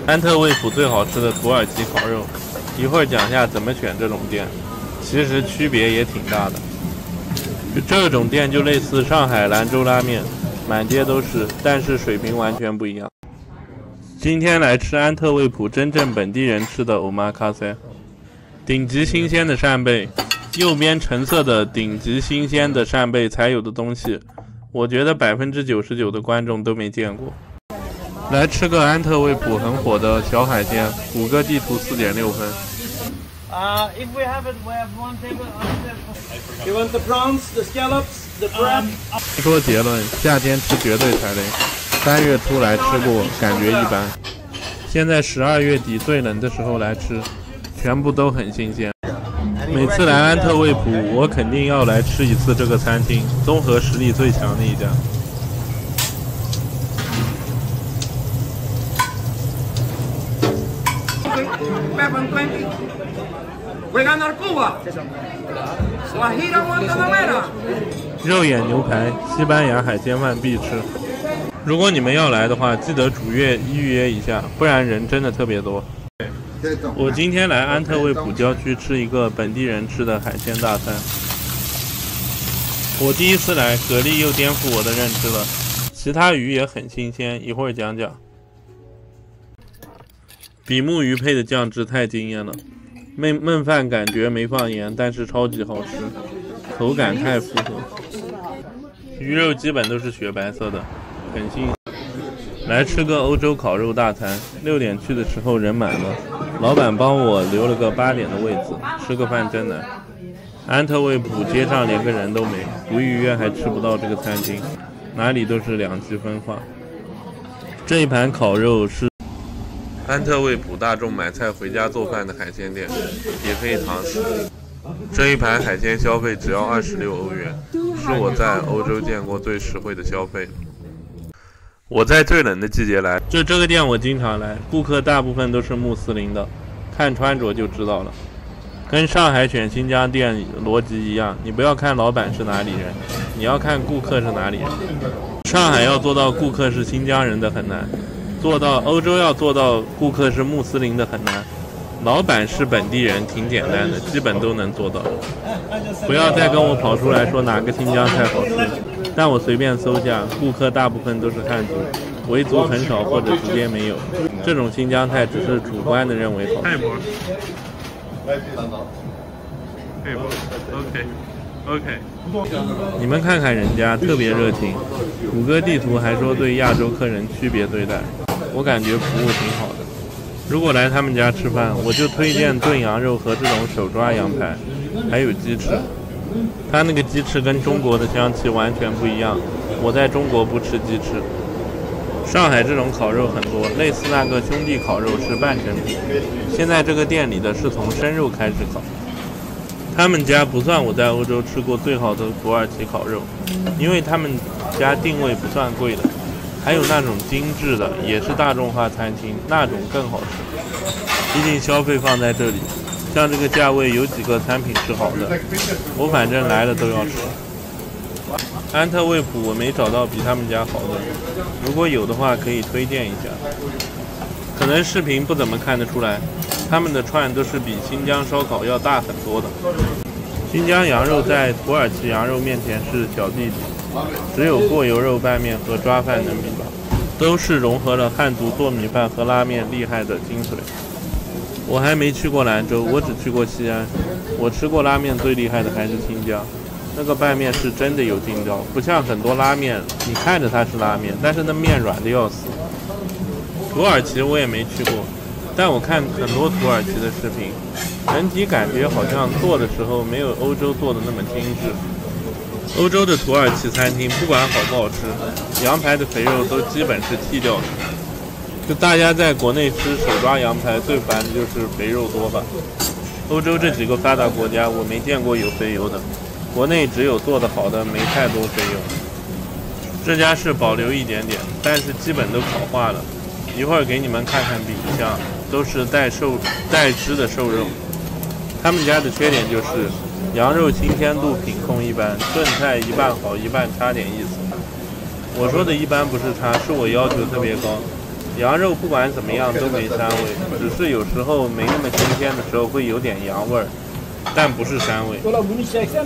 安特卫普最好吃的土耳其烤肉，一会儿讲一下怎么选这种店，其实区别也挺大的。这种店就类似上海兰州拉面，满街都是，但是水平完全不一样。今天来吃安特卫普真正本地人吃的欧玛卡塞，顶级新鲜的扇贝，右边橙色的顶级新鲜的扇贝才有的东西，我觉得99%的观众都没见过。来吃个安特卫普很火的小海鲜，谷歌地图4.6分。If we have it, we have one table. You want the prawns, the scallops, the crab? 说结论，夏天吃绝对踩雷，3月初来吃过，感觉一般。现在12月底最冷的时候来吃，全部都很新鲜。每次来安特卫普，我肯定要来吃一次这个餐厅，综合实力最强的一家。肉眼牛排，西班牙海鲜饭必吃。如果你们要来的话，记得预约一下，不然人真的特别多。我今天来安特卫普郊区吃一个本地人吃的海鲜大餐。我第一次来，蛤蜊又颠覆我的认知了，其他鱼也很新鲜，一会儿讲讲。比目鱼配的酱汁太惊艳了，焖饭感觉没放盐，但是超级好吃，口感太复合。鱼肉基本都是雪白色的，很新鲜。来吃个欧洲烤肉大餐，6点去的时候人满了，老板帮我留了个8点的位子，吃个饭真难。安特卫普街上连个人都没，不预约还吃不到这个餐厅，哪里都是2极分化。这一盘烤肉是安特卫普大众买菜回家做饭的海鲜店，也可以堂食。这一盘海鲜消费只要26欧元，是我在欧洲见过最实惠的消费。我在最冷的季节来，这个店我经常来，顾客大部分都是穆斯林的，看穿着就知道了。跟上海选新疆店逻辑一样，你不要看老板是哪里人，你要看顾客是哪里人。上海要做到顾客是新疆人的很难，欧洲要做到顾客是穆斯林的很难，老板是本地人挺简单的，基本都能做到。不要再跟我跑出来说哪个新疆菜好吃，但我随便搜下，顾客大部分都是汉族，维族很少或者直接没有。这种新疆菜只是主观的认为好吃。OK， 你们看看人家特别热情，谷歌地图还说对亚洲客人区别对待，我感觉服务挺好的。如果来他们家吃饭，我就推荐炖羊肉和这种手抓羊排，还有鸡翅。它那个鸡翅跟中国的香气完全不一样，我在中国不吃鸡翅。上海这种烤肉很多，类似那个兄弟烤肉是半成品，现在这个店里的是从生肉开始烤。他们家不算我在欧洲吃过最好的土耳其烤肉，因为他们家定位不算贵的，还有那种精致的，也是大众化餐厅，那种更好吃。毕竟消费放在这里，像这个价位有几个餐品是好的，我反正来了都要吃。安特卫普我没找到比他们家好的，如果有的话可以推荐一下。可能视频不怎么看得出来，他们的串都是比新疆烧烤要大很多的。新疆羊肉在土耳其羊肉面前是小弟弟，只有过油肉拌面和抓饭能比，都是融合了汉族做米饭和拉面厉害的精髓。我还没去过兰州，我只去过西安。我吃过拉面最厉害的还是新疆，那个拌面是真的有劲道，不像很多拉面，你看着它是拉面，但是那面软的要死。土耳其我也没去过，但我看很多土耳其的视频，整体感觉好像做的时候没有欧洲做的那么精致。欧洲的土耳其餐厅不管好不好吃，羊排的肥肉都基本是剔掉的。就大家在国内吃手抓羊排最烦的就是肥肉多吧。欧洲这几个发达国家我没见过有肥油的，国内只有做得好的没太多肥油。这家是保留一点点，但是基本都烤化了。一会儿给你们看看比一下，都是带汁的瘦肉。他们家的缺点就是羊肉新鲜度品控一般，炖菜一半好一半差点意思。我说的一般不是差，是我要求特别高。羊肉不管怎么样都没膻味，只是有时候没那么新鲜的时候会有点羊味儿，但不是膻味。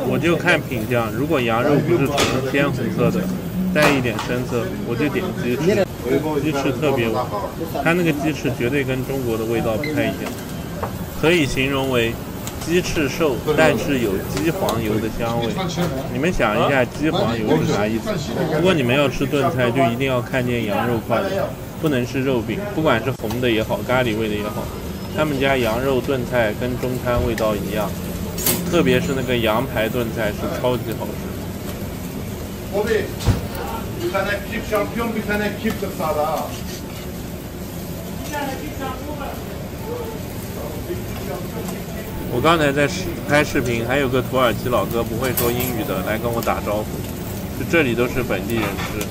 我就看品相，如果羊肉不是纯鲜红色的，带一点深色，我就点鸡翅。鸡翅特别稳，它那个鸡翅绝对跟中国的味道不太一样，可以形容为鸡翅瘦，但是有鸡黄油的香味。你们想一下，鸡黄油是啥意思？如果你们要吃炖菜，就一定要看见羊肉块，不能是肉饼，不管是红的也好，咖喱味的也好。他们家羊肉炖菜跟中餐味道一样，特别是那个羊排炖菜是超级好吃。我刚才在拍视频，还有个土耳其老哥不会说英语的来跟我打招呼。就这里都是本地人吃，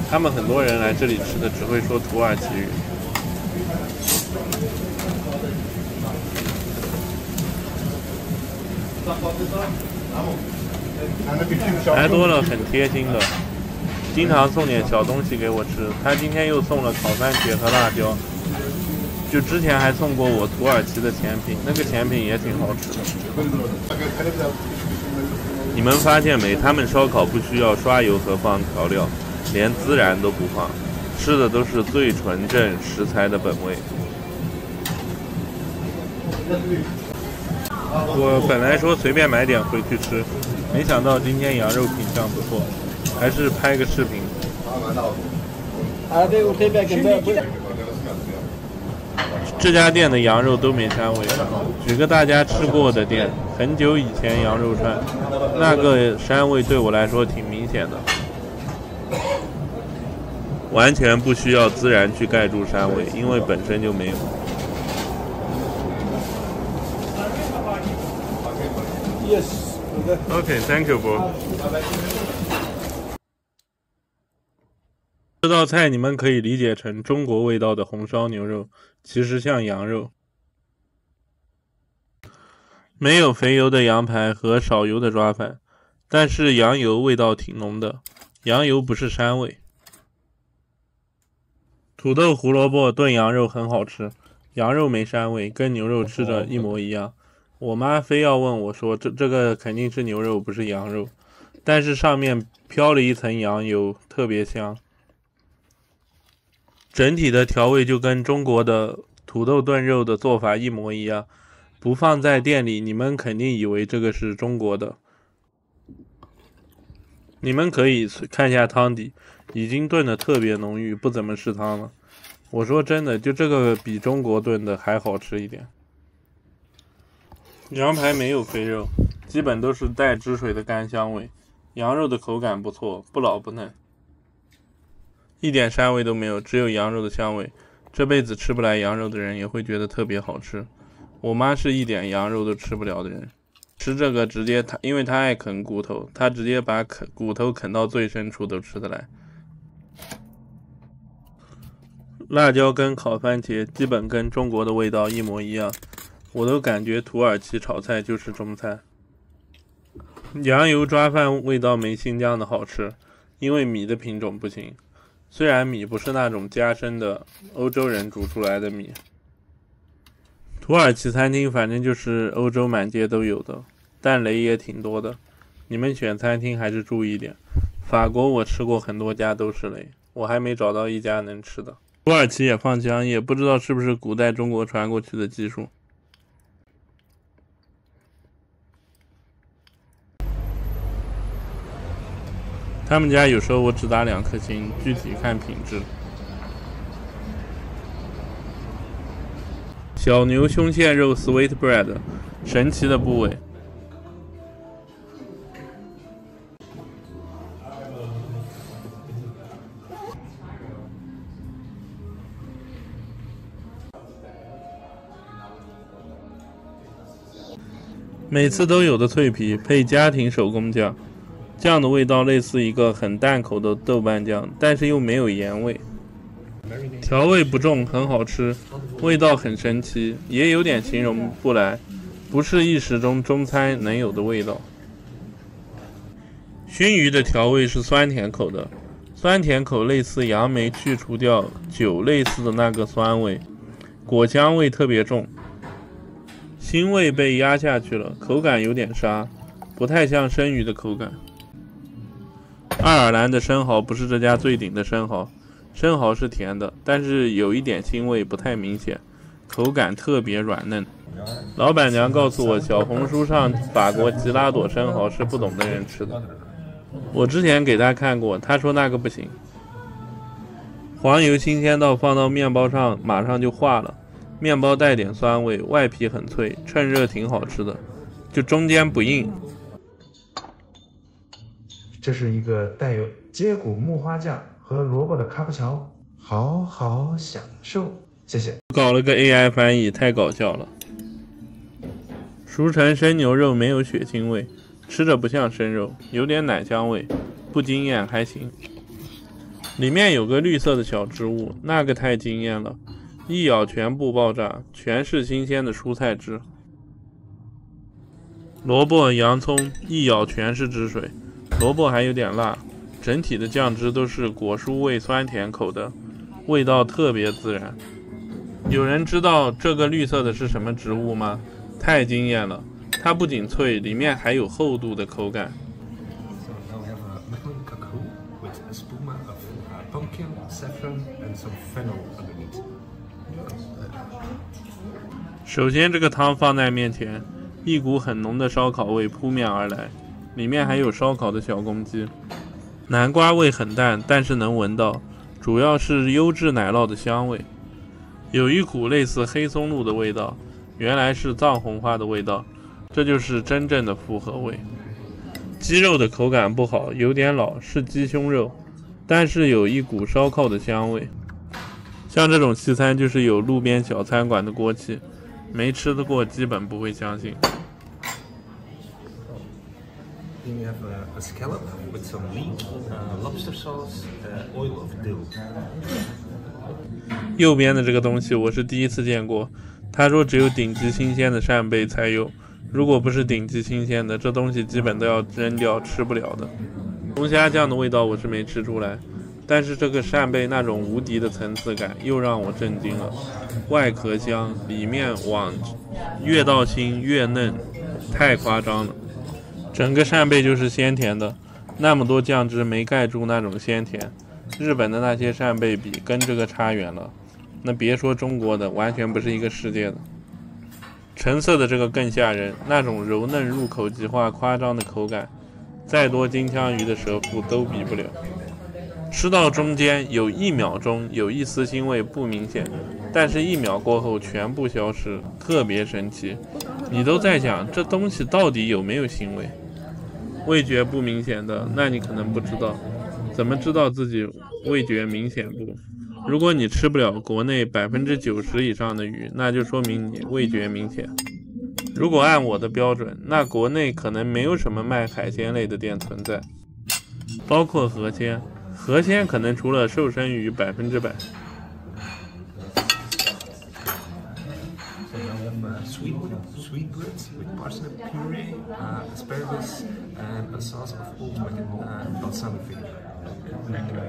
他们很多人来这里吃的只会说土耳其语。来多了很贴心的，经常送点小东西给我吃。他今天又送了烤番茄和辣椒，就之前还送过我土耳其的甜品，那个甜品也挺好吃的。你们发现没？他们烧烤不需要刷油和放调料，连孜然都不放，吃的都是最纯正食材的本味。我本来说随便买点回去吃，没想到今天羊肉品相不错，还是拍个视频。这家店的羊肉都没膻味。举个大家吃过的店，很久以前羊肉串，那个膻味对我来说挺明显的，完全不需要孜然去盖住膻味，因为本身就没有。Yes. Okay, thank you, bro. 这道菜你们可以理解成中国味道的红烧牛肉，其实像羊肉，没有肥油的羊排和少油的抓饭，但是羊油味道挺浓的，羊油不是膻味。土豆胡萝卜炖羊肉很好吃，羊肉没膻味，跟牛肉吃着一模一样。我妈非要问我说这个肯定是牛肉不是羊肉，但是上面飘了一层羊油，特别香。整体的调味就跟中国的土豆炖肉的做法一模一样，不放在店里你们肯定以为这个是中国的。你们可以看一下汤底，已经炖得特别浓郁，不怎么是汤了。我说真的，就这个比中国炖的还好吃一点。羊排没有肥肉，基本都是带汁水的干香味。羊肉的口感不错，不老不嫩，一点膻味都没有，只有羊肉的香味。这辈子吃不来羊肉的人也会觉得特别好吃。我妈是一点羊肉都吃不了的人，吃这个直接因为她爱啃骨头，她直接把骨头啃到最深处都吃得来。辣椒跟烤番茄基本跟中国的味道一模一样。我都感觉土耳其炒菜就是中餐。羊油抓饭味道没新疆的好吃，因为米的品种不行。虽然米不是那种加深的欧洲人煮出来的米。土耳其餐厅反正就是欧洲满街都有的，但雷也挺多的。你们选餐厅还是注意点。法国我吃过很多家都是雷，我还没找到一家能吃的。土耳其也放姜，也不知道是不是古代中国传过去的技术。他们家有时候我只打2颗星，具体看品质。小牛胸腺肉 Sweetbread， 神奇的部位。每次都有的脆皮配家庭手工酱。酱的味道类似一个很淡口的豆瓣酱，但是又没有盐味，调味不重，很好吃，味道很神奇，也有点形容不来，不是一时中中餐能有的味道。熏鱼的调味是酸甜口的，酸甜口类似杨梅去除掉酒类似的那个酸味，果香味特别重，腥味被压下去了，口感有点沙，不太像生鱼的口感。爱尔兰的生蚝不是这家最顶的生蚝，生蚝是甜的，但是有一点腥味不太明显，口感特别软嫩。老板娘告诉我，小红书上法国吉拉朵生蚝是不懂的人吃的。我之前给她看过，她说那个不行。黄油新鲜到放到面包上马上就化了，面包带点酸味，外皮很脆，趁热挺好吃的，就中间不硬。这是一个带有接骨木花酱和萝卜的卡布乔，好好享受，谢谢。搞了个 AI 翻译，太搞笑了。熟成生牛肉没有血腥味，吃着不像生肉，有点奶香味，不惊艳还行。里面有个绿色的小植物，那个太惊艳了，一咬全部爆炸，全是新鲜的蔬菜汁。萝卜、洋葱一咬全是汁水，萝卜还有点辣，整体的酱汁都是果蔬味酸甜口的，味道特别自然。有人知道这个绿色的是什么植物吗？太惊艳了，它不仅脆，里面还有厚度的口感。首先这个汤放在面前，一股很浓的烧烤味扑面而来，里面还有烧烤的小公鸡。南瓜味很淡，但是能闻到，主要是优质奶酪的香味。有一股类似黑松露的味道，原来是藏红花的味道，这就是真正的复合味。鸡肉的口感不好，有点老，是鸡胸肉，但是有一股烧烤的香味。像这种西餐就是有路边小餐馆的锅气，没吃得过基本不会相信。Then you have a scallop with some leek, lobster sauce, oil of dill. 右边的这个东西我是第一次见过，他说只有顶级新鲜的扇贝才有，如果不是顶级新鲜的，这东西基本都要扔掉，吃不了的。龙虾酱的味道我是没吃出来，但是这个扇贝那种无敌的层次感又让我震惊了，外壳香，里面网越到心越嫩，太夸张了。整个扇贝就是鲜甜的，那么多酱汁没盖住那种鲜甜，日本的那些扇贝比跟这个差远了，那别说中国的，完全不是一个世界的。橙色的这个更吓人，那种柔嫩入口即化夸张的口感，再多金枪鱼的舌腹都比不了。吃到中间有1秒钟有一丝腥味不明显，但是1秒过后全部消失，特别神奇。你都在想这东西到底有没有腥味？味觉不明显的，那你可能不知道，怎么知道自己味觉明显不？如果你吃不了国内90%以上的鱼，那就说明你味觉明显。如果按我的标准，那国内可能没有什么卖海鲜类的店存在，包括河鲜。河鲜可能除了瘦身鱼100%。So now we have sweetbreads with parsnip puree, asparagus, and a sauce of ultimate balsamic vinegar.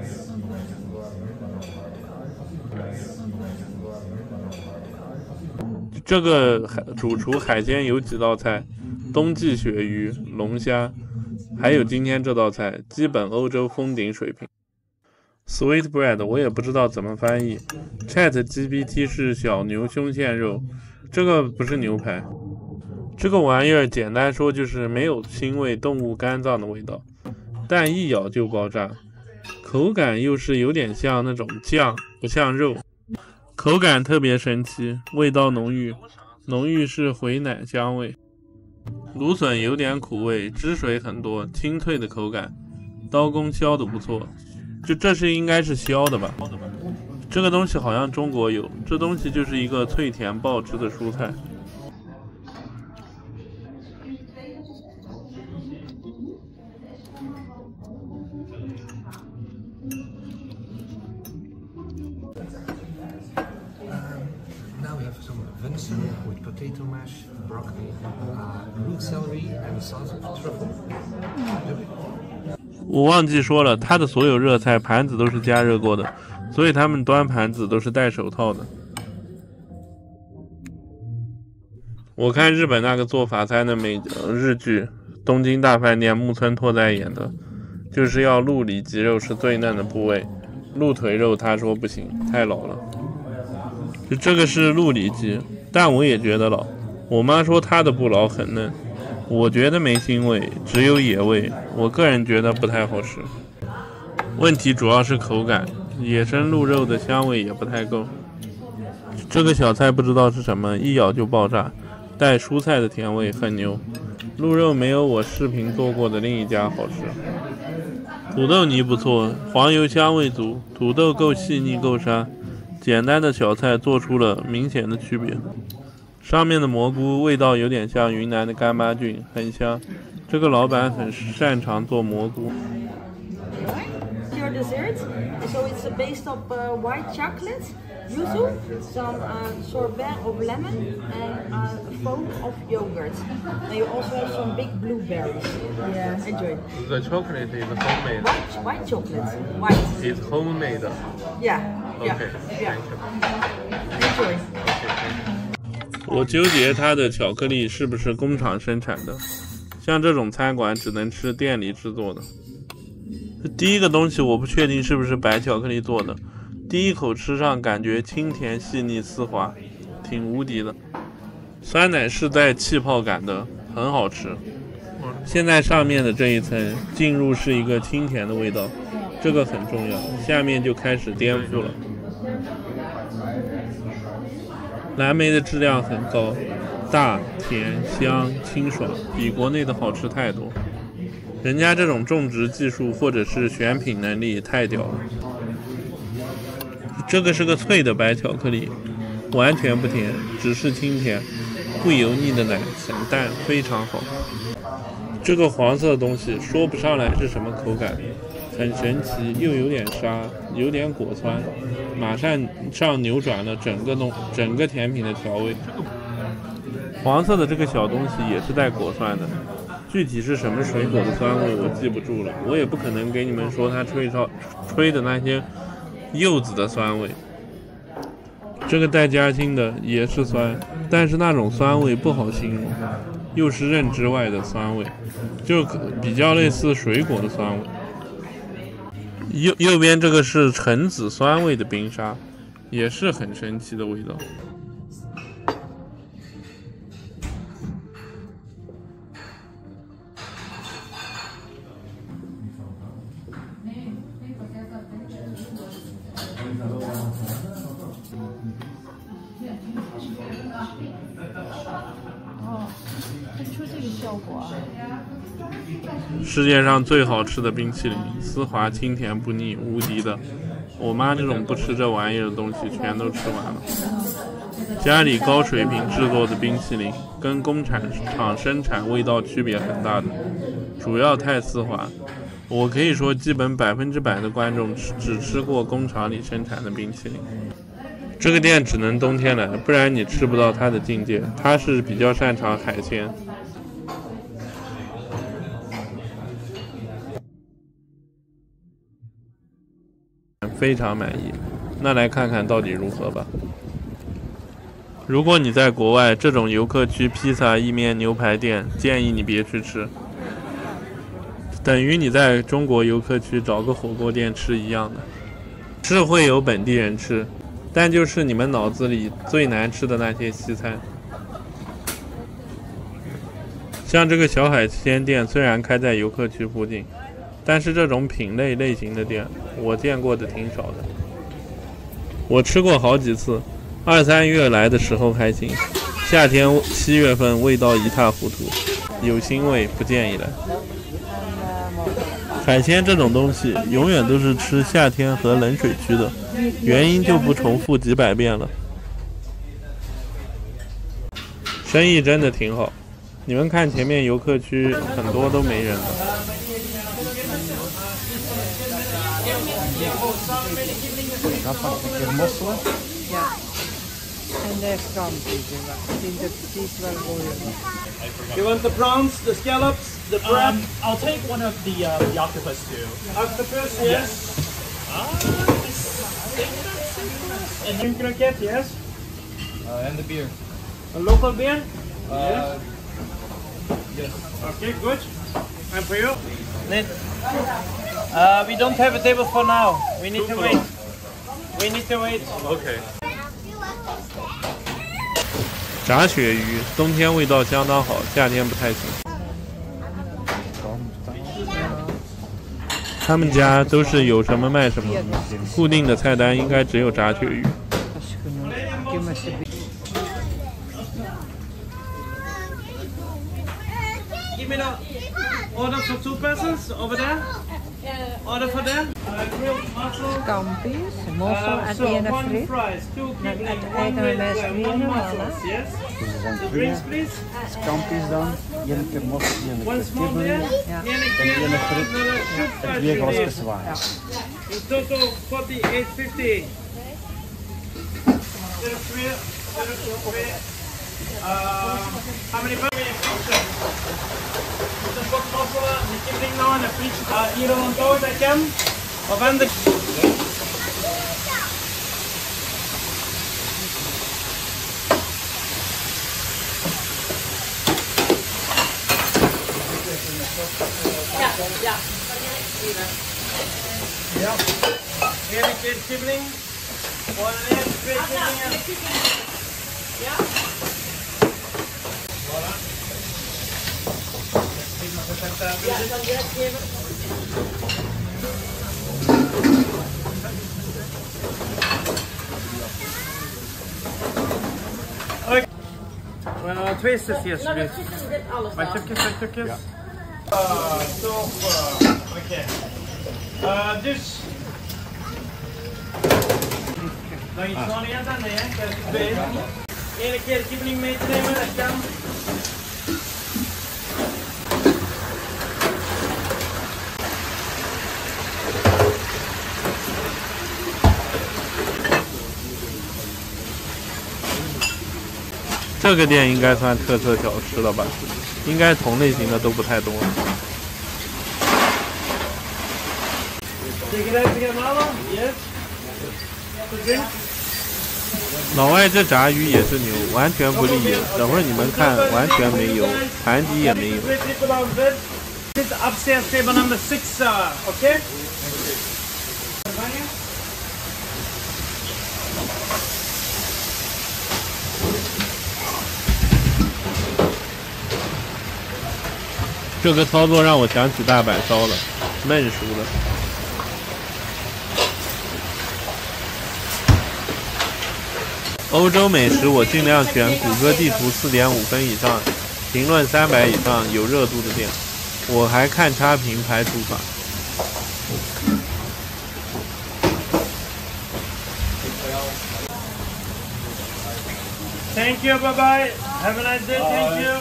这个主厨海鲜有几道菜，冬季鳕鱼、龙虾，还有今天这道菜，基本欧洲封顶水平。Sweetbread 我也不知道怎么翻译 ，ChatGPT 是小牛胸腺肉，这个不是牛排。这个玩意儿简单说就是没有腥味，动物肝脏的味道，但一咬就爆炸，口感又是有点像那种酱，不像肉，口感特别神奇，味道浓郁是回奶香味。芦笋有点苦味，汁水很多，清脆的口感，刀工削的不错。这是应该是削的吧？这个东西好像中国有，这东西就是一个脆甜爆汁的蔬菜。Now we have some venison with potato mash, broccoli, root celery, and a sauce of truffle. 我忘记说了，它的所有热菜盘子都是加热过的，所以他们端盘子都是戴手套的。我看日本那个做法餐的日剧《东京大饭店》，木村拓哉演的，就是要鹿里脊肉是最嫩的部位，鹿腿肉他说不行，太老了。这个是鹿里脊，但我也觉得老。我妈说她的不老很嫩，我觉得没腥味，只有野味，我个人觉得不太好吃。问题主要是口感，野生鹿肉的香味也不太够。这个小菜不知道是什么，一咬就爆炸，带蔬菜的甜味，很牛。鹿肉没有我视频做过的另一家好吃。土豆泥不错，黄油香味足，土豆够细腻够沙，简单的小菜做出了明显的区别。上面的蘑菇味道有点像云南的干巴菌，很香。这个老板很擅长做蘑菇。Your dessert, so it's based of white chocolate, yuzu, some sorbet of lemon, and foam of yogurt. And you also have some big blueberries. Yeah, enjoy. The chocolate is homemade. White chocolate. White. It's homemade. Yeah. Okay. Yeah. Enjoy. 我纠结它的巧克力是不是工厂生产的，像这种餐馆只能吃店里制作的。第一个东西我不确定是不是白巧克力做的，第一口吃上感觉清甜细腻丝滑，挺无敌的。酸奶是带气泡感的，很好吃。现在上面的这一层进入是一个清甜的味道，这个很重要，下面就开始颠覆了。蓝莓的质量很高，大、甜、香、清爽，比国内的好吃太多。人家这种种植技术或者是选品能力太屌了。这个是个脆的白巧克力，完全不甜，只是清甜，不油腻的奶，很淡，非常好。这个黄色的东西说不上来是什么口感，很神奇，又有点沙，有点果酸，马上扭转了整个甜品的调味。黄色的这个小东西也是带果酸的，具体是什么水果的酸味我记不住了，我也不可能给你们说它吹的那些柚子的酸味。这个带夹心的也是酸，但是那种酸味不好形容，又是认知外的酸味，就比较类似水果的酸味。右边这个是橙子酸味的冰沙，也是很神奇的味道。哦，它出这个效果啊！世界上最好吃的冰淇淋，丝滑清甜不腻，无敌的。我妈这种不吃这玩意儿的东西全都吃完了。家里高水平制作的冰淇淋跟工厂生产味道区别很大的，主要太丝滑。我可以说基本100%的观众只吃过工厂里生产的冰淇淋。这个店只能冬天来，不然你吃不到它的境界。它是比较擅长海鲜。非常满意，那来看看到底如何吧。如果你在国外，这种游客区披萨、意面、牛排店，建议你别去吃，等于你在中国游客区找个火锅店吃一样的。是会有本地人吃，但就是你们脑子里最难吃的那些西餐。像这个小海鲜店虽然开在游客区附近，但是这种品类型的店我见过的挺少的。我吃过好几次，2、3月来的时候还行，夏天7月份味道一塌糊涂，有腥味，不建议来。海鲜这种东西永远都是吃夏天和冷水区的，原因就不重复几百遍了。生意真的挺好，你们看前面游客区很多都没人了。You want the prawns, the scallops, the bread. I'll take one of the octopus too. Octopus, yes. And then croquette, yes. And the beer. A local beer? Yes. Okay, good. And for you? Nate. We don't have a table for now. We need to wait. We need to wait. OK。炸鳕鱼，冬天味道相当好，夏天不太行。他们家都是有什么卖什么，固定的菜单应该只有炸鳕鱼。Give me the order for 2 persons over there. Order for them. Grilled mussel. Scampi's, mossel en So 1 1 fries, 2 Nou, kidney, het 1 eten we with met 1 vrienden, mussels, hè? yes. The drinks, please. Scampi's dan, 1 keer mos, 1 1 keer small beer, kibbeling 1 keer en 1 frit en 2 glazen zwaar. In total 48.50. How many bucks? De bokmosselen, de kibbeling nou en de frietje. Hier rond touw, dat kan. Of anders. Ja. 1 keer kibbeling. 1 en 2 kibbelingen. Ja. Voilà. Ja, dan direct geven. Oké. 2 stukjes, alsjeblieft. Wat stukjes, 2 stukjes? Ja. Oké. Dus. Nog iets van je dan? Nee, hè? Dat is 2. 1 keer kibbeling mee te nemen, dat kan.这个店应该算特色小吃了吧？应该同类型的都不太多。老外这炸鱼也是牛，完全不沥油。等会儿你们看，完全没油，盘底也没有。Upstairs table number 6, okay?这个操作让我想起大阪烧了，焖熟了。欧洲美食我尽量选谷歌地图4.5分以上，评论300以上有热度的店。我还看差评排除法。Thank you, bye bye. Have a nice day. Thank you.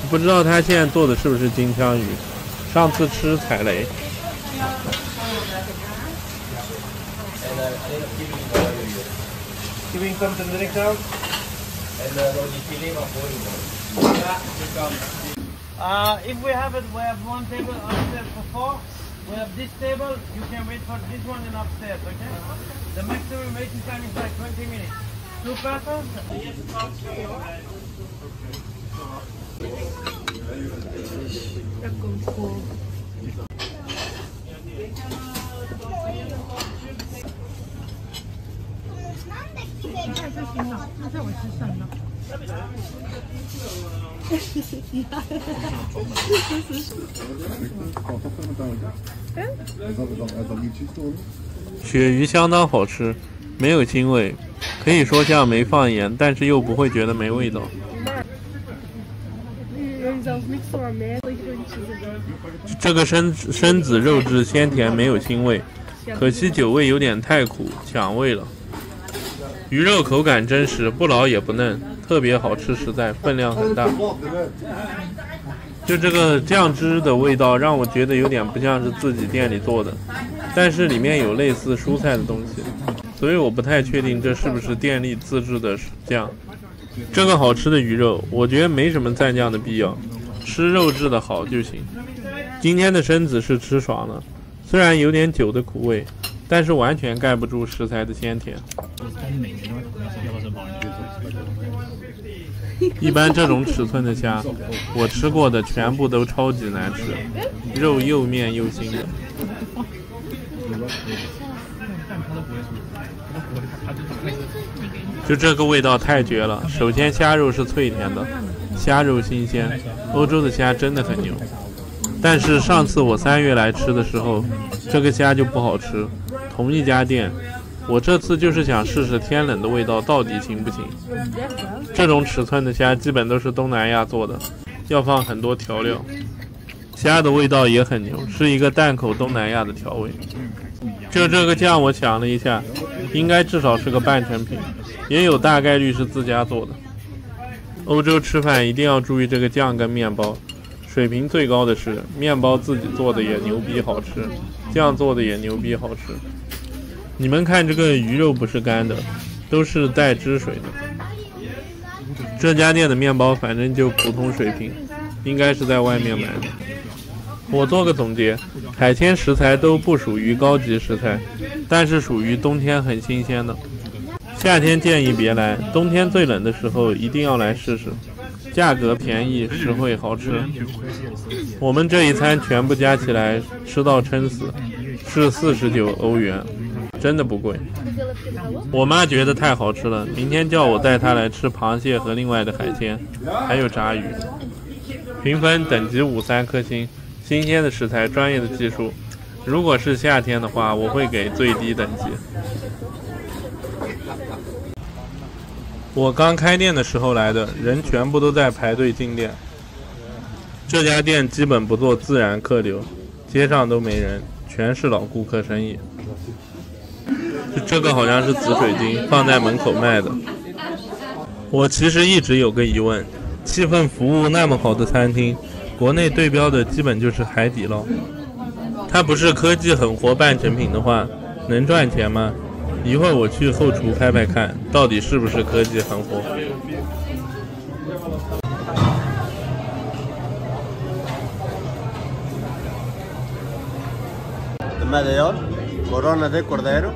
不知道他现在做的是不是金枪鱼？上次吃踩雷。Kibbeling komt er direct uit. If we have it, we have 1 table upstairs for 4. We have this table. You can wait for this one and upstairs, okay? The maximum waiting time is like 20 minutes. 2 persons. Yes,鳕鱼相当好吃，没有腥味，可以说像没放盐，但是又不会觉得没味道。这个生子肉质鲜甜，没有腥味，可惜酒味有点太苦，抢味了。鱼肉口感真实，不老也不嫩，特别好吃实在，分量很大。就这个酱汁的味道让我觉得有点不像是自己店里做的，但是里面有类似蔬菜的东西，所以我不太确定这是不是店里自制的酱。这个好吃的鱼肉，我觉得没什么蘸酱的必要，吃肉质的好就行。今天的身子是吃爽了，虽然有点酒的苦味，但是完全盖不住食材的鲜甜。一般这种尺寸的虾，我吃过的全部都超级难吃，肉又面又腥的。就这个味道太绝了！首先虾肉是脆甜的，虾肉新鲜，欧洲的虾真的很牛。但是上次我3月来吃的时候，这个虾就不好吃。同一家店，我这次就是想试试天冷的味道到底行不行。这种尺寸的虾基本都是东南亚做的，要放很多调料。虾的味道也很牛，是一个淡口东南亚的调味。就这个酱我想了一下，应该至少是个半成品，也有大概率是自家做的。欧洲吃饭一定要注意这个酱跟面包，水平最高的是面包自己做的也牛逼好吃，酱做的也牛逼好吃。你们看这个鱼肉不是干的，都是带汁水的。这家店的面包反正就普通水平，应该是在外面买的。我做个总结，海鲜食材都不属于高级食材，但是属于冬天很新鲜的。夏天建议别来，冬天最冷的时候一定要来试试，价格便宜，实惠好吃。我们这一餐全部加起来吃到撑死，是49欧元，真的不贵。我妈觉得太好吃了，明天叫我带她来吃螃蟹和另外的海鲜，还有炸鱼。评分等级5 3颗星，新鲜的食材，专业的技术。如果是夏天的话，我会给最低等级。我刚开店的时候来的，人全部都在排队进店。这家店基本不做自然客流，街上都没人，全是老顾客生意。这个好像是紫水晶，放在门口卖的。我其实一直有个疑问，气氛服务那么好的餐厅，国内对标的基本就是海底捞。它不是科技很活半成品的话，能赚钱吗？一会儿我去后厨拍拍看，到底是不是科技很活。The medallón, corona de cordero,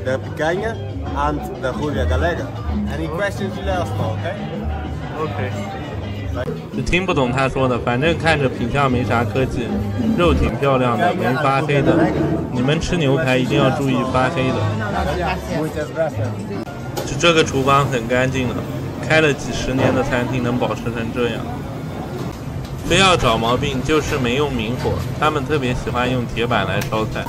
de picanha, and the judía galega. Any questions you let us know, okay? OK。就听不懂他说的，反正看着品相没啥科技，肉挺漂亮的，没发黑的。你们吃牛排一定要注意发黑的。就这个厨房很干净了，开了几10年的餐厅能保持成这样。非要找毛病就是没用明火，他们特别喜欢用铁板来烧菜。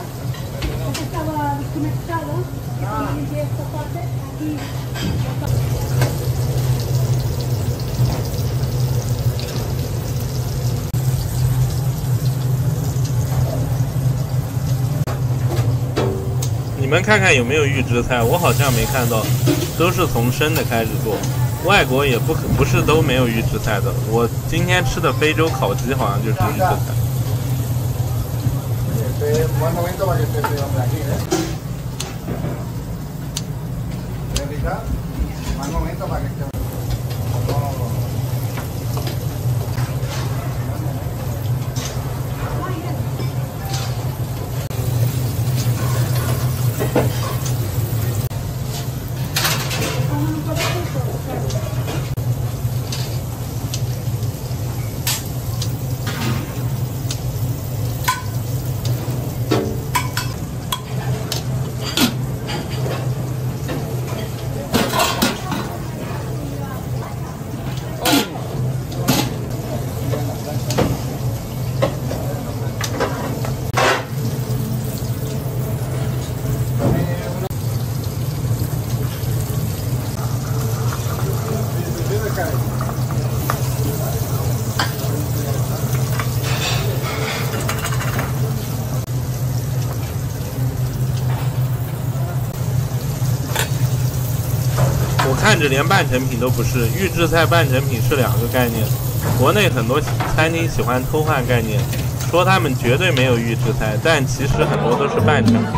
你们看看有没有预制菜，我好像没看到，都是从生的开始做。外国也不是都没有预制菜的，我今天吃的非洲烤鸡好像就是预制菜。看着连半成品都不是，预制菜半成品是2个概念。国内很多餐厅喜欢偷换概念，说他们绝对没有预制菜，但其实很多都是半成品。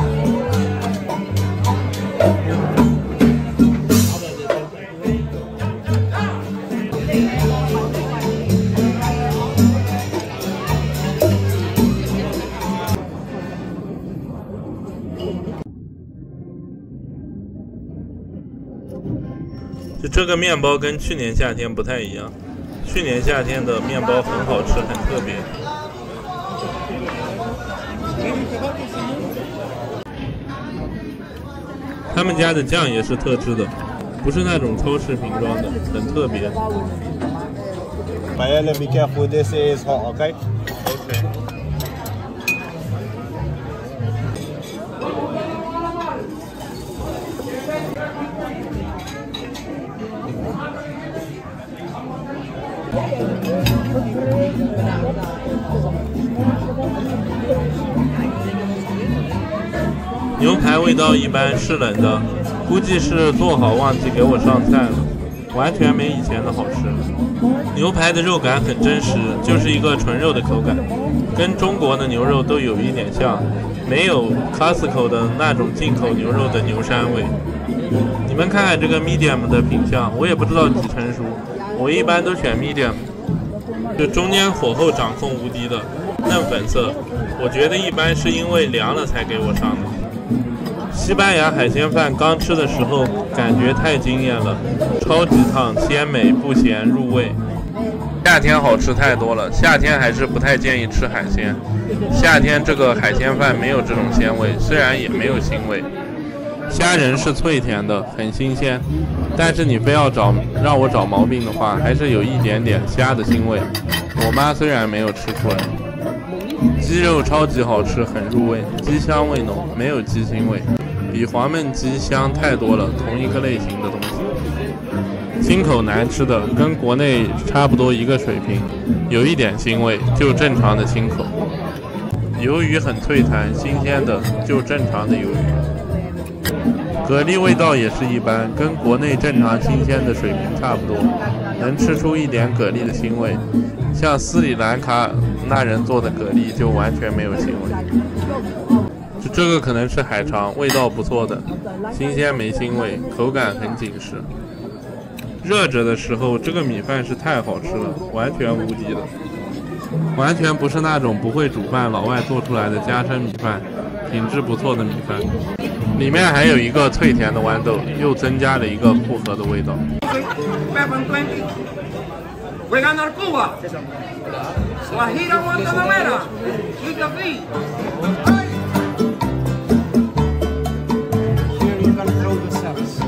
就这个面包跟去年夏天不太一样，去年夏天的面包很好吃，很特别。他们家的酱也是特制的，不是那种超市瓶装的，很特别。Mayele, be careful, this is hot, okay? Okay. 牛排味道一般，是冷的，估计是做好忘记给我上菜了，完全没以前的好吃。牛排的肉感很真实，就是一个纯肉的口感，跟中国的牛肉都有一点像，没有 Costco 的那种进口牛肉的牛膻味。你们看看这个 medium 的品相，我也不知道几成熟，我一般都选 medium， 就中间火候掌控无敌的嫩粉色，我觉得一般是因为凉了才给我上的。西班牙海鲜饭刚吃的时候感觉太惊艳了，超级烫，鲜美不咸入味。夏天好吃太多了，夏天还是不太建议吃海鲜。夏天这个海鲜饭没有这种鲜味，虽然也没有腥味。虾仁是脆甜的，很新鲜，但是你非要让我找毛病的话，还是有一点点虾的腥味。我妈虽然没有吃出来。鸡肉超级好吃，很入味，鸡香味浓，没有鸡腥味，比黄焖鸡香太多了，同一个类型的东西。清口难吃的跟国内差不多一个水平，有一点腥味，就正常的清口。鱿鱼很脆弹，新鲜的，就正常的鱿鱼。蛤蜊味道也是一般，跟国内正常新鲜的水平差不多，能吃出一点蛤蜊的腥味。像斯里兰卡那人做的蛤蜊就完全没有腥味。这个可能是海肠，味道不错的，新鲜没腥味，口感很紧实。热着的时候，这个米饭是太好吃了，完全无敌的，完全不是那种不会煮饭老外做出来的家常米饭，品质不错的米饭。里面还有一个脆甜的豌豆，又增加了一个复合的味道。Voy a ganar Cuba. Guajira, Guantanamera. Y Café. Here you can throw the cells.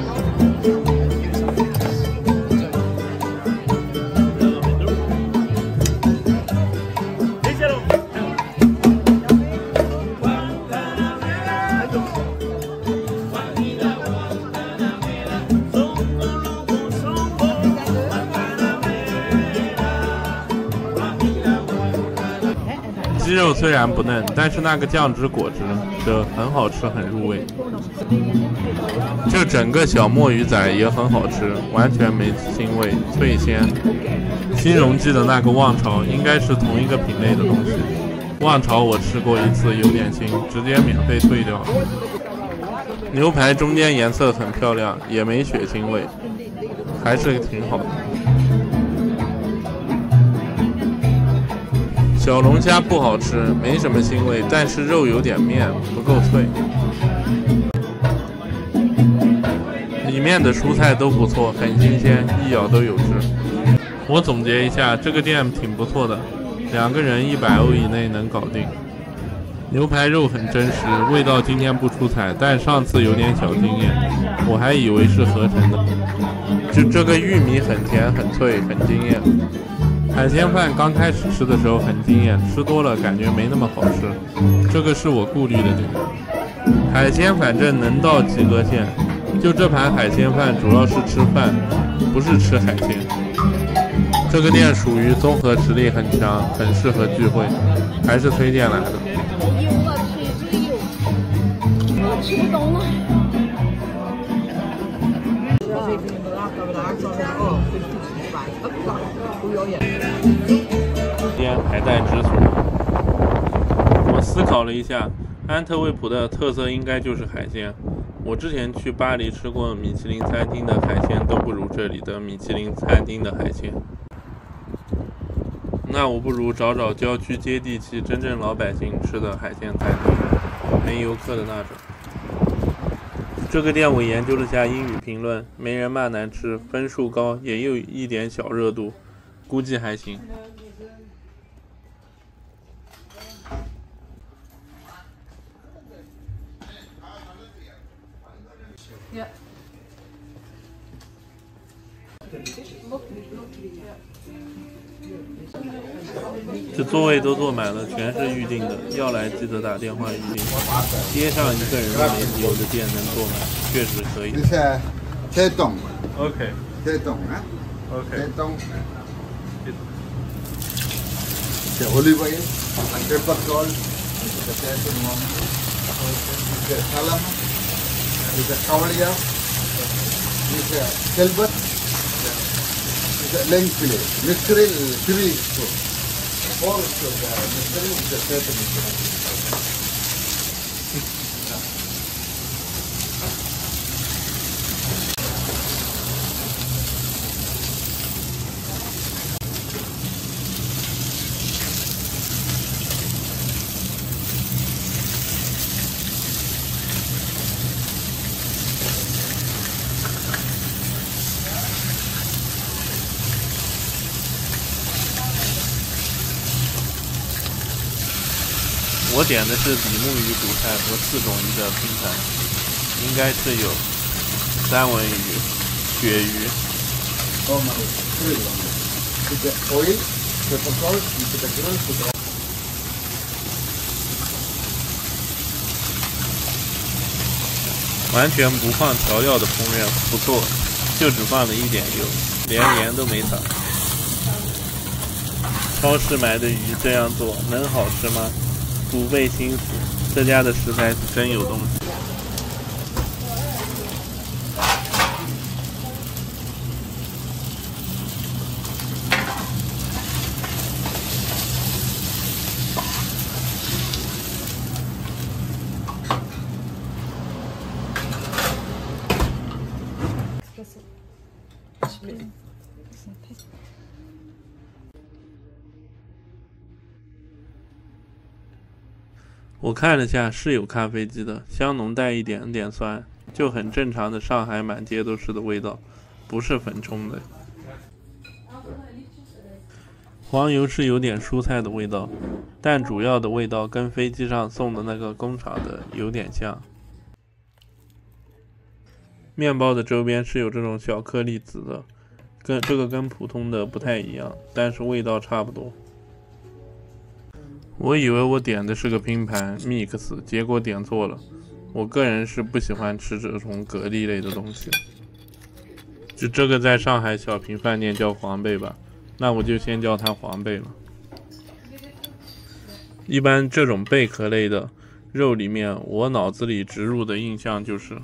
鸡肉虽然不嫩，但是那个酱汁果汁的很好吃，很入味。这整个小墨鱼仔也很好吃，完全没腥味，脆鲜。新荣记的那个旺潮应该是同一个品类的东西。旺潮我吃过一次，有点腥，直接免费退掉了。牛排中间颜色很漂亮，也没血腥味，还是挺好的。小龙虾不好吃，没什么腥味，但是肉有点面，不够脆。里面的蔬菜都不错，很新鲜，一咬都有汁。我总结一下，这个店挺不错的，2个人100欧以内能搞定。牛排肉很真实，味道今天不出彩，但上次有点小惊艳，我还以为是合成的。就这个玉米很甜很脆，很惊艳。海鲜饭刚开始吃的时候很惊艳，吃多了感觉没那么好吃，这个是我顾虑的点。海鲜反正能到及格线，就这盘海鲜饭主要是吃饭，不是吃海鲜。这个店属于综合实力很强，很适合聚会，还是推荐来的。我吃不懂了。天还在止损。我思考了一下，安特卫普的特色应该就是海鲜。我之前去巴黎吃过米其林餐厅的海鲜，都不如这里的米其林餐厅的海鲜。那我不如找找郊区接地气、真正老百姓吃的海鲜餐厅，没游客的那种。这个店我研究了下英语评论，没人骂难吃，分数高，也有一点小热度，估计还行。这座位都坐满了，全是预定的，要来记得打电话预定。街上一个人都没有的店能坐满，确实可以。这栋 OK， 这栋啊 OK， 这栋。这 olive oil, 100%,这semua,这 salam, 这 kawaliya, 这 kelbat, 这 leg fillet, mixture 3 so. All so mixture is the set. 我点的是比目鱼骨菜和4种鱼的拼盘，应该是有三文鱼、鳕鱼。完全不放调料的烹饪，不错，就只放了一点油，连盐都没撒。超市买的鱼这样做能好吃吗？不费心思，这家的食材是真有东西。我看了下，是有咖啡机的，香浓带一点点酸，就很正常的上海满街都是的味道，不是粉冲的。黄油是有点蔬菜的味道，但主要的味道跟飞机上送的那个工厂的有点像。面包的周边是有这种小颗粒子的，跟普通的不太一样，但是味道差不多。我以为我点的是个拼盘 mix， 结果点错了。我个人是不喜欢吃这种蛤蜊类的东西。就这个在上海小平饭店叫黄贝吧，那我就先叫它黄贝了。一般这种贝壳类的肉里面，我脑子里植入的印象就是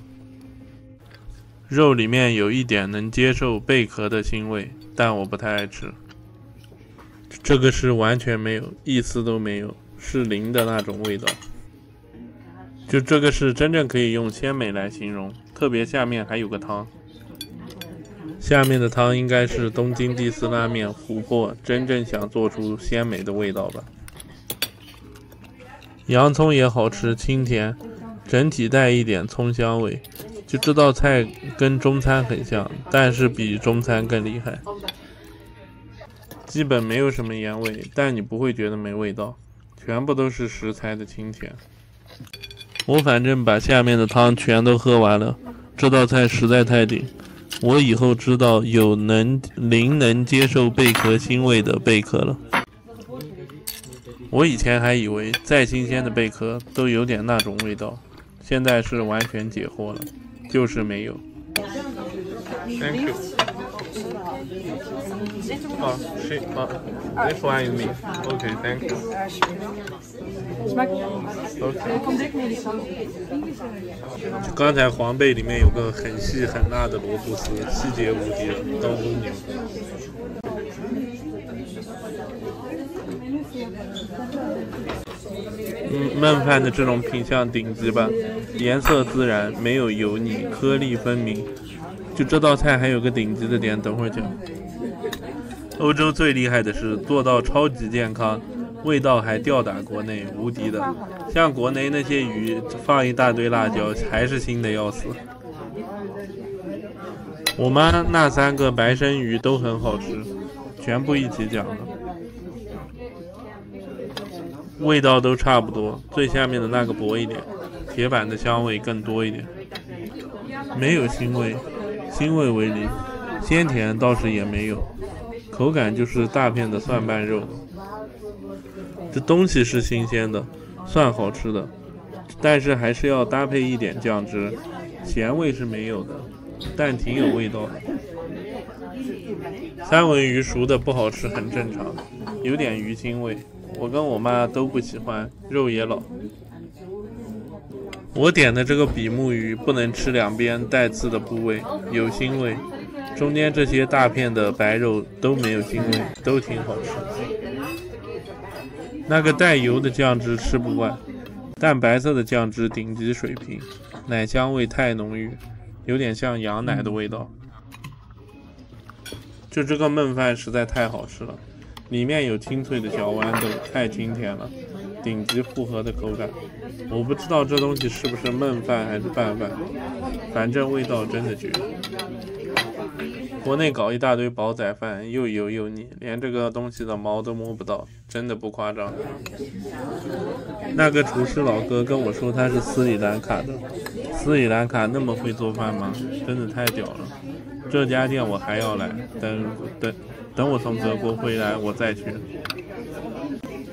肉里面有一点能接受贝壳的腥味，但我不太爱吃。这个是完全没有，一丝都没有，是零的那种味道。就这个是真正可以用鲜美来形容，特别下面还有个汤。下面的汤应该是东京第4拉面琥珀真正想做出鲜美的味道吧。洋葱也好吃，清甜，整体带一点葱香味。就这道菜跟中餐很像，但是比中餐更厉害。基本没有什么盐味，但你不会觉得没味道，全部都是食材的清甜。我反正把下面的汤全都喝完了，这道菜实在太顶。我以后知道有零能接受贝壳腥味的贝壳了。我以前还以为再新鲜的贝壳都有点那种味道，现在是完全解惑了，就是没有。Thank you. This one is me. Okay, thank you. Okay. 刚才黄贝里面有个很细很辣的萝卜丝，细节无敌了，都牛。焖饭的这种品相顶级吧，颜色自然，没有油腻，颗粒分明。就这道菜还有个顶级的点，等会儿讲。欧洲最厉害的是做到超级健康，味道还吊打国内，无敌的。像国内那些鱼放一大堆辣椒，还是腥的要死。我妈那3个白生鱼都很好吃，全部一起讲了，味道都差不多，最下面的那个薄一点，铁板的香味更多一点，没有腥味，腥味为零，鲜甜倒是也没有，口感就是大片的蒜瓣肉。这东西是新鲜的，算好吃的，但是还是要搭配一点酱汁，咸味是没有的，但挺有味道的。三文鱼熟的不好吃很正常，有点鱼腥味，我跟我妈都不喜欢，肉也老。我点的这个比目鱼不能吃两边带刺的部位，有腥味，中间这些大片的白肉都没有腥味，都挺好吃。那个带油的酱汁吃不惯，淡白色的酱汁顶级水平，奶香味太浓郁，有点像羊奶的味道。就这个焖饭实在太好吃了，里面有清脆的小豌豆，太清甜了，顶级复合的口感。我不知道这东西是不是焖饭还是拌饭，反正味道真的绝。国内搞一大堆煲仔饭，又油又腻，连这个东西的毛都摸不到，真的不夸张。那个厨师老哥跟我说他是斯里兰卡的，斯里兰卡那么会做饭吗？真的太屌了！这家店我还要来，等我从德国回来我再去。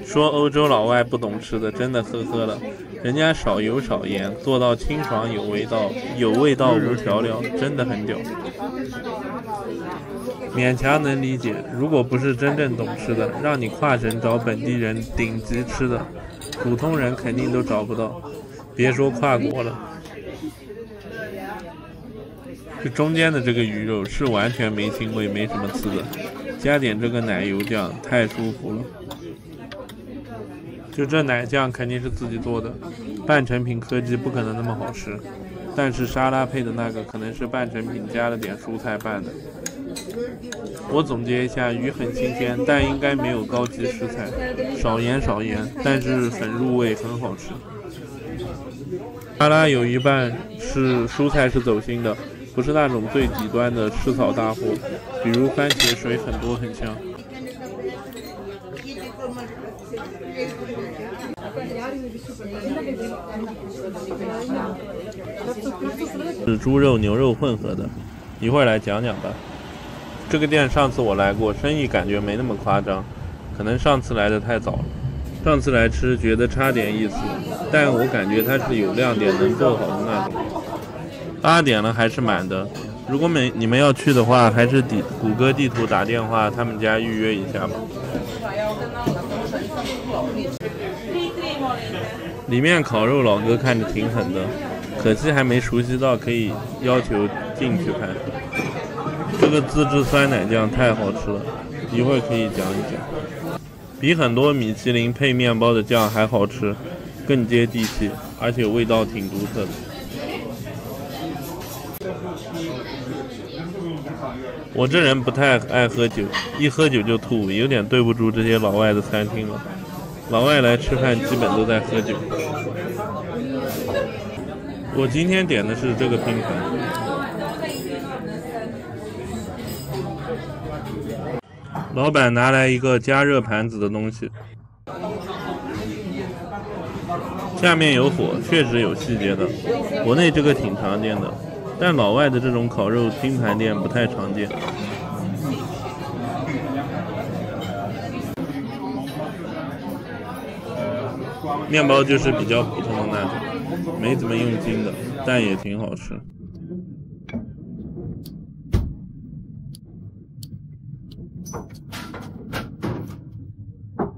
说欧洲老外不懂吃的，真的呵呵了。人家少油少盐，做到清爽有味道，有味道无调料，真的很屌。勉强能理解，如果不是真正懂吃的，让你跨省找本地人顶级吃的，普通人肯定都找不到，别说跨国了。这中间的这个鱼肉是完全没腥味，没什么刺的，加点这个奶油酱太舒服了。就这奶酱肯定是自己做的，半成品科技不可能那么好吃，但是沙拉配的那个可能是半成品加了点蔬菜拌的。我总结一下，鱼很新鲜，但应该没有高级食材，少盐，但是粉入味，很好吃。沙拉有一半是蔬菜是走心的，不是那种最底端的吃草大货，比如番茄水很多很香。是猪肉牛肉混合的，一会儿来讲讲吧。这个店上次我来过，生意感觉没那么夸张，可能上次来的太早了。上次来吃觉得差点意思，但我感觉它是有亮点能做好的那种。8点了还是满的，如果你们要去的话，还是谷歌地图打电话他们家预约一下吧。里面烤肉老哥看着挺狠的，可惜还没熟悉到可以要求进去看。这个自制酸奶酱太好吃了，一会儿可以讲一讲。比很多米其林配面包的酱还好吃，更接地气，而且味道挺独特的。我这人不太爱喝酒，一喝酒就吐，有点对不住这些老外的餐厅了。老外来吃饭基本都在喝酒。我今天点的是这个拼盘，老板拿来一个加热盘子的东西，下面有火，确实有细节的。国内这个挺常见的，但老外的这种烤肉拼盘店不太常见。面包就是比较普通的那种，没怎么用筋的，但也挺好吃。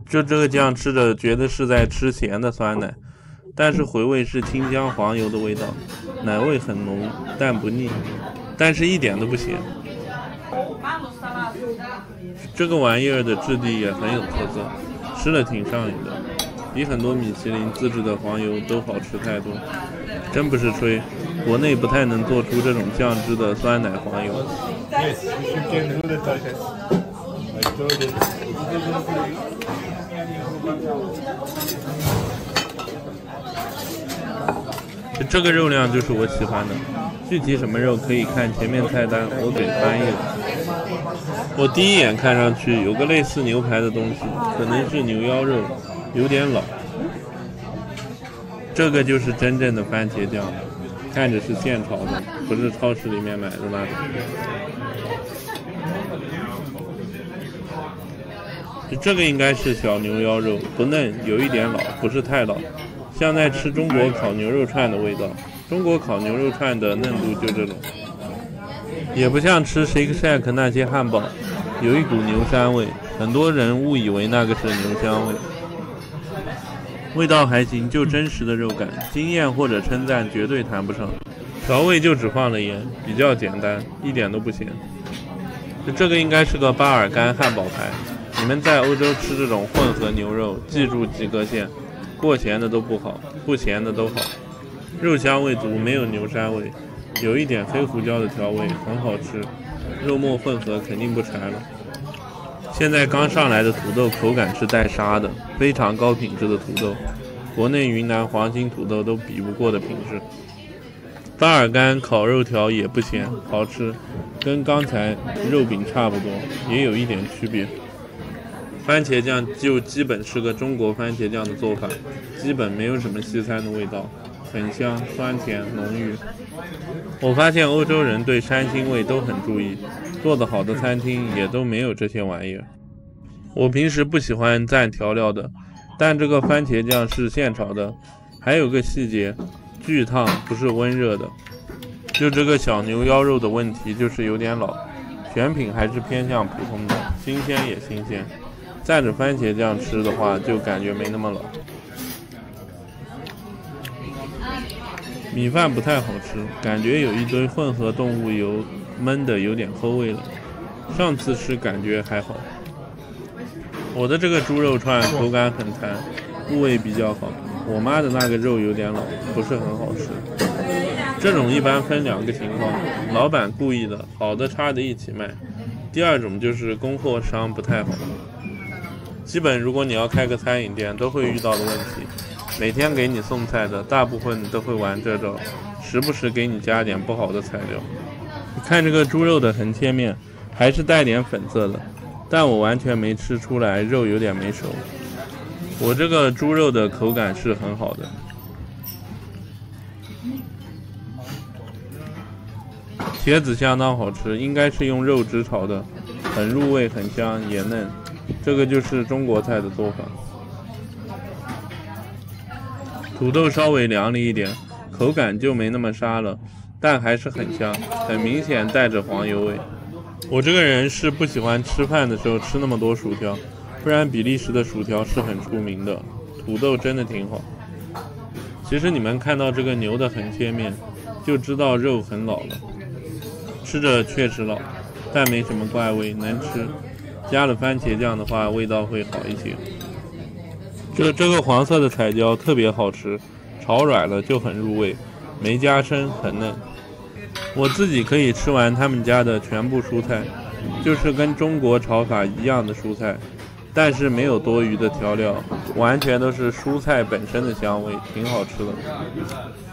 就这个酱吃着觉得是在吃咸的酸奶，但是回味是清香黄油的味道，奶味很浓但不腻，但是一点都不咸。这个玩意儿的质地也很有特色，吃了挺上瘾的，比很多米其林自制的黄油都好吃太多。真不是吹，国内不太能做出这种酱汁的酸奶黄油。这个肉量就是我喜欢的。具体什么肉可以看前面菜单，我给翻译了。我第一眼看上去有个类似牛排的东西，可能是牛腰肉，有点老。这个就是真正的番茄酱，看着是现炒的，不是超市里面买的那种。这个应该是小牛腰肉，不嫩，有一点老，不是太老，像在吃中国烤牛肉串的味道。中国烤牛肉串的嫩度就这种，也不像吃 Shake Shack 那些汉堡，有一股牛膻味，很多人误以为那个是牛香味。味道还行，就真实的肉感，惊艳或者称赞绝对谈不上。调味就只放了盐，比较简单，一点都不咸。这个应该是个巴尔干汉堡排。你们在欧洲吃这种混合牛肉，记住及格线，过咸的都不好，不咸的都好。肉香味足，没有牛膻味，有一点黑胡椒的调味，很好吃。肉末混合肯定不柴了。现在刚上来的土豆口感是带沙的，非常高品质的土豆，国内云南黄金土豆都比不过的品质。巴尔干烤肉条也不咸，好吃，跟刚才肉饼差不多，也有一点区别。番茄酱就基本是个中国番茄酱的做法，基本没有什么西餐的味道，很香，酸甜浓郁。我发现欧洲人对山腥味都很注意，做得好的餐厅也都没有这些玩意儿。我平时不喜欢蘸调料的，但这个番茄酱是现炒的。还有个细节，巨烫，不是温热的。就这个小牛腰肉的问题就是有点老，选品还是偏向普通的，新鲜也新鲜。蘸着番茄酱吃的话，就感觉没那么老。米饭不太好吃，感觉有一堆混合动物油，焖的有点齁味了。上次吃感觉还好。我的这个猪肉串口感很弹，部位比较好。我妈的那个肉有点老，不是很好吃。这种一般分两个情况，老板故意的，好的差的一起卖。第二种就是供货商不太好。基本如果你要开个餐饮店，都会遇到的问题。每天给你送菜的大部分都会玩这招，时不时给你加点不好的材料。你看这个猪肉的横切面，还是带点粉色的，但我完全没吃出来肉有点没熟。我这个猪肉的口感是很好的。茄子相当好吃，应该是用肉汁炒的，很入味，很香，也嫩。这个就是中国菜的做法。土豆稍微凉了一点，口感就没那么沙了，但还是很香，很明显带着黄油味。我这个人是不喜欢吃饭的时候吃那么多薯条，不然比利时的薯条是很出名的，土豆真的挺好。其实你们看到这个牛的横切面，就知道肉很老了，吃着确实老，但没什么怪味，能吃。加了番茄酱的话，味道会好一些。这个黄色的彩椒特别好吃，炒软了就很入味，没加生，很嫩。我自己可以吃完他们家的全部蔬菜，就是跟中国炒法一样的蔬菜，但是没有多余的调料，完全都是蔬菜本身的香味，挺好吃的。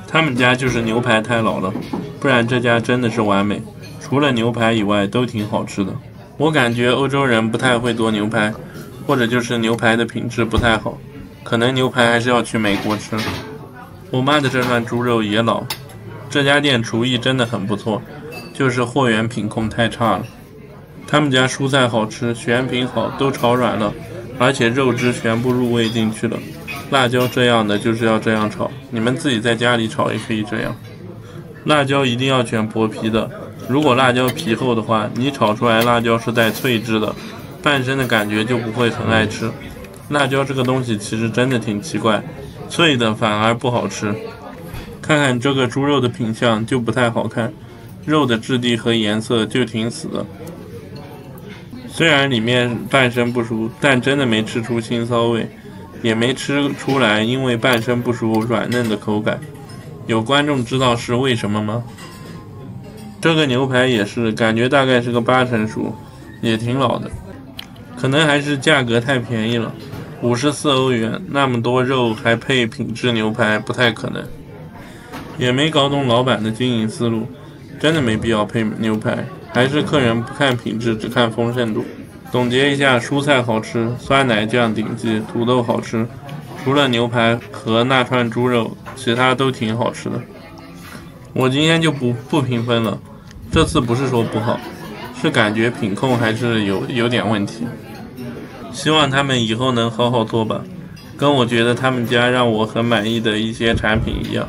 他们家就是牛排太老了，不然这家真的是完美，除了牛排以外都挺好吃的。我感觉欧洲人不太会做牛排，或者就是牛排的品质不太好，可能牛排还是要去美国吃。我妈的这串猪肉也老，这家店厨艺真的很不错，就是货源品控太差了。他们家蔬菜好吃，选品好，都炒软了，而且肉汁全部入味进去了。辣椒这样的就是要这样炒，你们自己在家里炒也可以这样。辣椒一定要选薄皮的，如果辣椒皮厚的话，你炒出来辣椒是带脆汁的，半生的感觉就不会很爱吃。辣椒这个东西其实真的挺奇怪，脆的反而不好吃。看看这个猪肉的品相就不太好看，肉的质地和颜色就挺死的。虽然里面半生不熟，但真的没吃出腥骚味，也没吃出来因为半生不熟软嫩的口感。有观众知道是为什么吗？这个牛排也是，感觉大概是个8成熟，也挺老的。可能还是价格太便宜了，54欧元，那么多肉还配品质牛排，不太可能。也没搞懂老板的经营思路，真的没必要配牛排，还是客人不看品质，只看丰盛度。总结一下，蔬菜好吃，酸奶酱顶级，土豆好吃，除了牛排和那串猪肉，其他都挺好吃的。我今天就不评分了，这次不是说不好，是感觉品控还是有点问题。希望他们以后能好好做吧，跟我觉得他们家让我很满意的一些产品一样。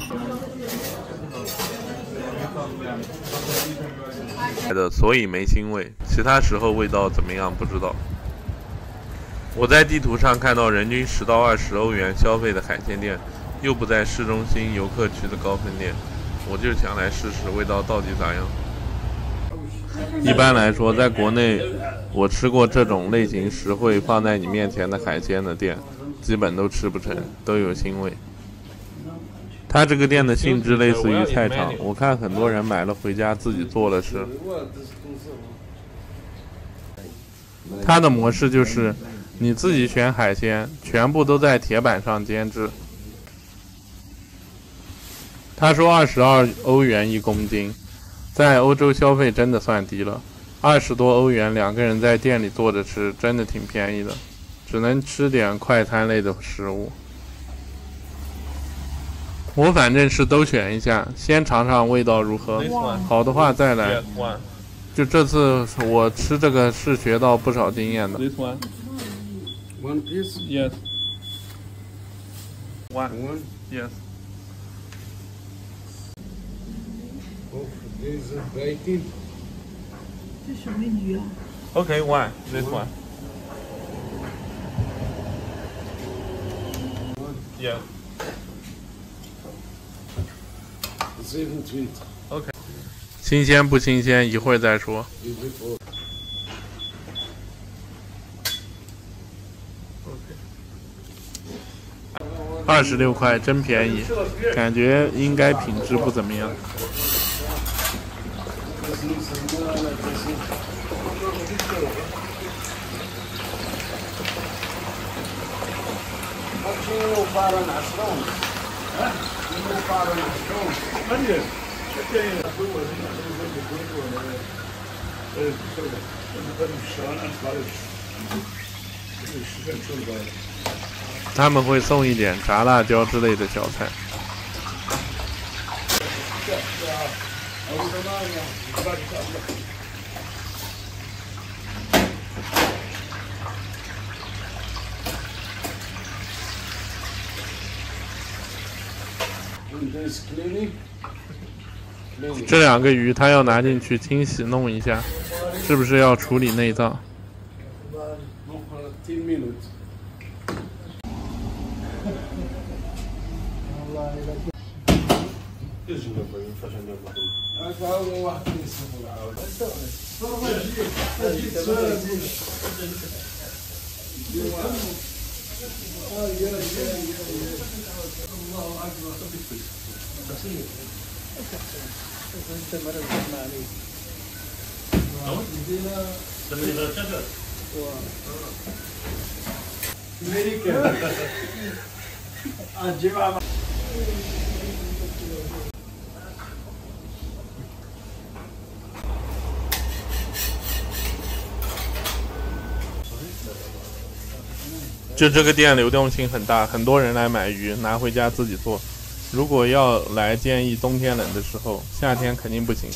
所以没腥味，其他时候味道怎么样不知道。我在地图上看到人均10到20欧元消费的海鲜店，又不在市中心游客区的高分店，我就想来试试味道到底咋样。一般来说，在国内我吃过这种类型实惠放在你面前的海鲜的店，基本都吃不成，都有腥味。它这个店的性质类似于菜场，我看很多人买了回家自己做了吃。它的模式就是你自己选海鲜，全部都在铁板上煎制。他说22欧元1公斤，在欧洲消费真的算低了，20多欧元2个人在店里坐着吃，真的挺便宜的，只能吃点快餐类的食物。我反正是都选一下，先尝尝味道如何，好的话再来。就这次我吃这个是学到不少经验的。This one. One piece? Yes. One. Yes. Oh, this is bacon. 这什么鱼啊 Okay, one. This one. Yeah. 17. OK。新鲜不新鲜，一会儿再说。26块，真便宜，感觉应该品质不怎么样。他们会送一点炸辣椒之类的小菜。这2个鱼他要拿进去清洗弄一下，是不是要处理内脏？就这个店流动性很大，很多人来买鱼，拿回家自己做。如果要来，建议冬天冷的时候，夏天肯定不行。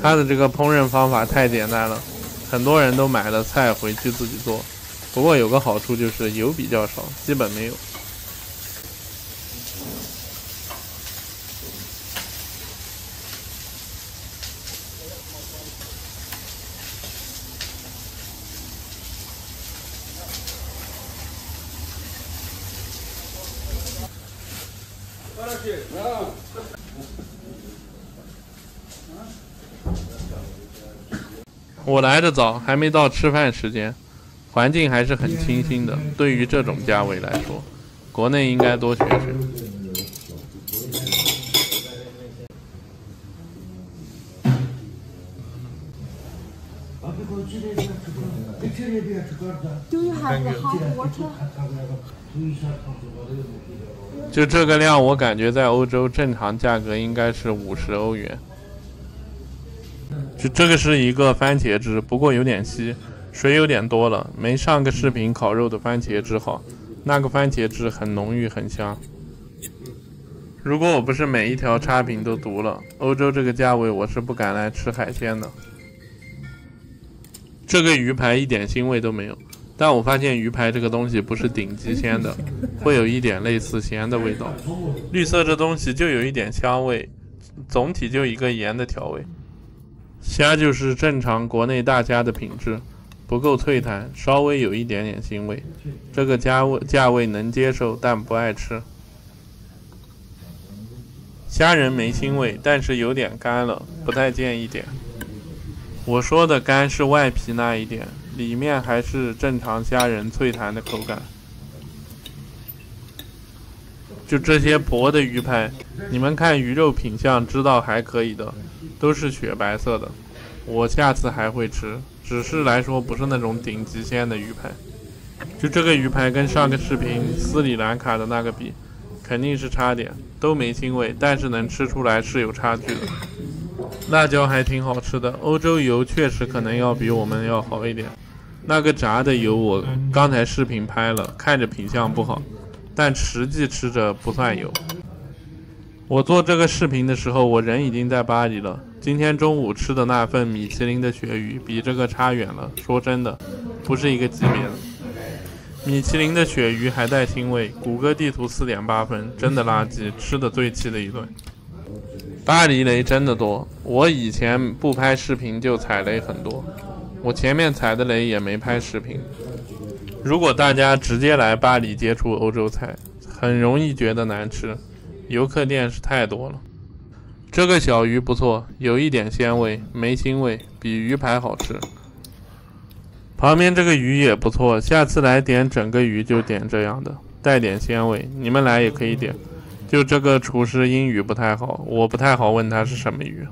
它的这个烹饪方法太简单了，很多人都买了菜回去自己做。不过有个好处就是油比较少，基本没有。我来的早，还没到吃饭时间，环境还是很清新的。对于这种价位来说，国内应该多学学。Do you have the hot water? 就这个量，我感觉在欧洲正常价格应该是50欧元。就这个是一个番茄汁，不过有点稀，水有点多了，没上个视频烤肉的番茄汁好。那个番茄汁很浓郁很香。如果我不是每一条差评都读了，欧洲这个价位我是不敢来吃海鲜的。这个鱼排一点腥味都没有，但我发现鱼排这个东西不是顶级鲜的，会有一点类似咸的味道。绿色这东西就有一点香味，总体就一个盐的调味。虾就是正常国内大虾的品质，不够脆弹，稍微有一点点腥味，这个价位能接受，但不爱吃。虾仁没腥味，但是有点干了，不太建议点。我说的干是外皮那一点，里面还是正常虾仁脆弹的口感。就这些薄的鱼排，你们看鱼肉品相知道还可以的，都是雪白色的，我下次还会吃，只是来说不是那种顶级鲜的鱼排。就这个鱼排跟上个视频斯里兰卡的那个比，肯定是差点，都没腥味，但是能吃出来是有差距的。辣椒还挺好吃的，欧洲油确实可能要比我们要好一点。那个炸的油我刚才视频拍了，看着品相不好，但实际吃着不算油。我做这个视频的时候，我人已经在巴黎了。今天中午吃的那份米其林的鳕鱼比这个差远了，说真的，不是一个级别的。米其林的鳕鱼还带腥味，谷歌地图4.8分，真的垃圾，吃的最气的一顿。巴黎雷真的多，我以前不拍视频就踩雷很多，我前面踩的雷也没拍视频。如果大家直接来巴黎接触欧洲菜，很容易觉得难吃，游客店是太多了。这个小鱼不错，有一点鲜味，没腥味，比鱼排好吃。旁边这个鱼也不错，下次来点整个鱼就点这样的，带点鲜味，你们来也可以点。就这个厨师英语不太好，我不太好问他是什么鱼。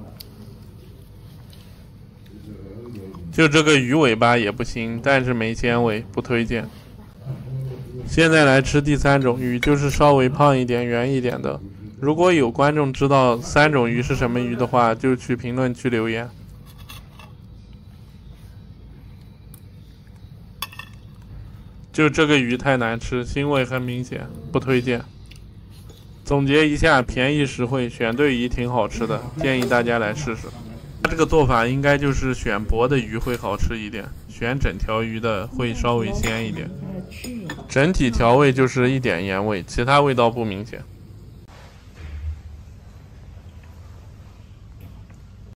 就这个鱼尾巴也不行，但是没鲜味，不推荐。现在来吃第3种鱼，就是稍微胖一点、圆一点的。如果有观众知道3种鱼是什么鱼的话，就去评论区留言。就这个鱼太难吃，腥味很明显，不推荐。总结一下，便宜实惠，选对鱼挺好吃的，建议大家来试试。这个做法应该就是选薄的鱼会好吃一点，选整条鱼的会稍微鲜一点。整体调味就是一点盐味，其他味道不明显。